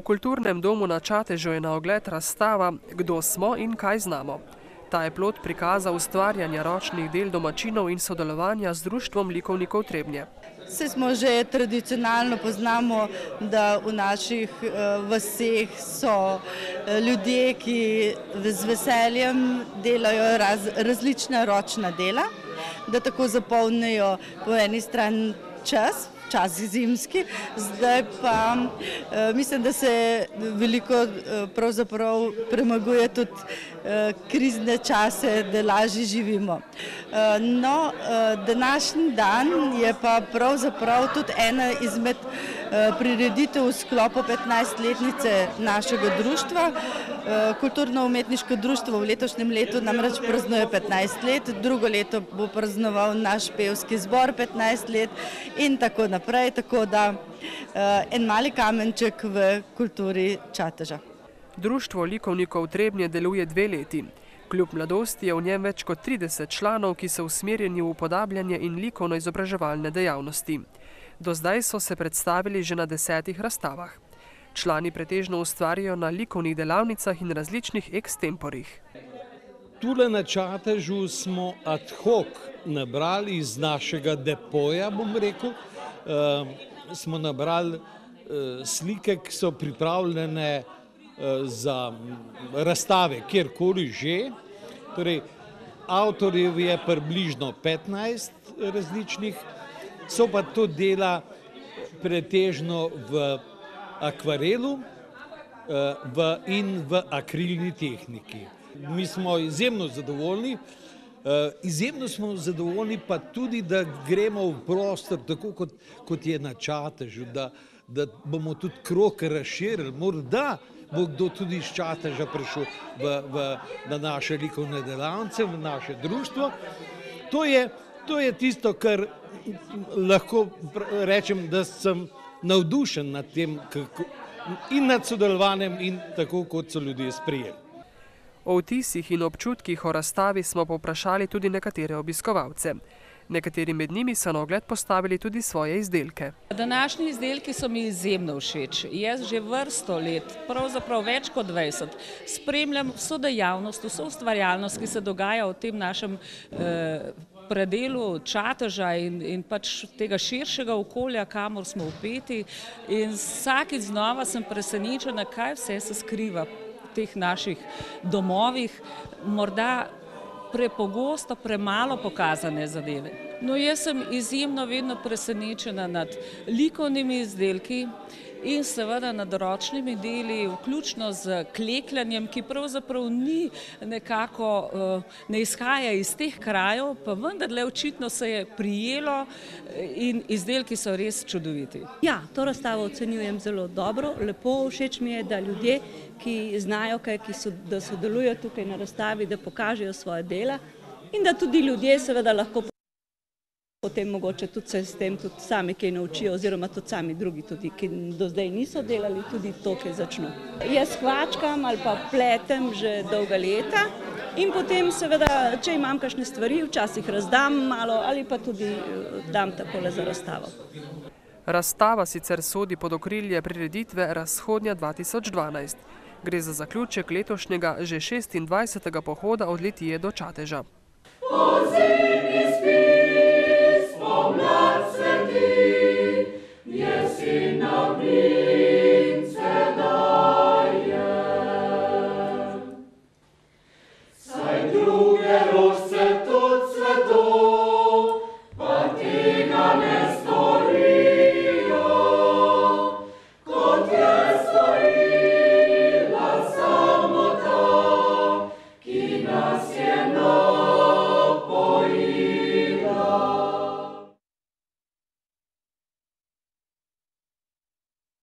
kulturnem domu na Čatežu je na ogled razstava Kdo smo in kaj znamo. Ta je plod prikaza ustvarjanja ročnih del domačinov in sodelovanja z Društvom likovnikov Trebnje. Saj smo že tradicionalno poznamo, da v naših vaseh so ljudje, ki z veseljem delajo različna ročna dela, da tako zapolnijo po eni strani čas zimski, zdaj pa mislim, da se veliko pravzaprav premaguje tudi krizne čase, da lažje živimo. No, današnji dan je pa pravzaprav tudi ena izmed prireditev v sklopu 15-letnice našega društva. Kulturno-umetniško društvo v letošnjem letu namreč praznuje 15 let, drugo leto bo praznoval naš pevski zbor 15 let in tako naprej, tako da en mali kamenček v kulturi Čateža. Društvo likovnikov Trebnje deluje 2 leti. Kljub mladosti je v njem več kot 30 članov, ki so usmerjeni v upodabljanje in likovno-izobraževalne dejavnosti. Do zdaj so se predstavili že na 10 razstavah. Člani pretežno ustvarjajo na likovnih delavnicah in različnih ekstemporih. Tule na Čatežu smo ad hoc nabrali iz našega depoja, bom rekel, smo nabrali slike, ki so pripravljene za razstave, kjerkoli že. Torej, avtorjev je približno 15 različnih, so pa to dela pretežno v akvarelu in v akrilni tehniki. Mi smo izjemno zadovoljni. Izjemno smo zadovoljni pa tudi, da gremo v prostor, tako kot je na Čatežu, da bomo tudi krog razširili. Morda bo kdo tudi iz Čateža prišel na naše likovne delavnice, v naše društvo. To je tisto, kar lahko rečem, da sem navdušen nad tem in nad sodelovanjem in tako, kot so ljudje sprejeli. O vtisih in občutkih o razstavi smo povprašali tudi nekatere obiskovalce. Nekateri med njimi so na ogled postavili tudi svoje izdelke. Današnji izdelki so mi izjemno všeč. Jaz že vrsto let, pravzaprav več kot 20, spremljam vso dejavnost, vso ustvarjalnost, ki se dogaja v tem našem predelu Čateža in pač tega širšega okolja, kamor smo vpeti. In vsakič znova sem presenečena, kaj vse se skriva v teh naših domovih, morda prepogosto, premalo pokazane zadeve. No, jaz sem izjemno vedno presenečena nad likovnimi izdelki in seveda nad ročnimi deli, vključno z klekljanjem, ki pravzaprav ni nekako, ne izhaja iz teh krajev, pa vendarle očitno se je prijelo in izdelki so res čudoviti. Ja, to razstavo ocenjujem zelo dobro, lepo, všeč mi je, da ljudje, ki znajo kaj, da sodelujo tukaj na razstavi, da pokažejo svoje dela in da tudi ljudje seveda lahko potem mogoče tudi se s tem tudi sami kaj naučijo, oziroma tudi sami drugi, tudi, ki do zdaj niso delali, tudi to, kaj začno. Jaz hvačkam ali pa pletem že dolga leta in potem seveda, če imam kakšne stvari, včasih razdam malo ali pa tudi dam takole za razstavo. Razstava sicer sodi pod okrilje prireditve Razhodnja 2012. Gre za zaključek letošnjega že 26. pohoda od Litije do Čateža. Nas je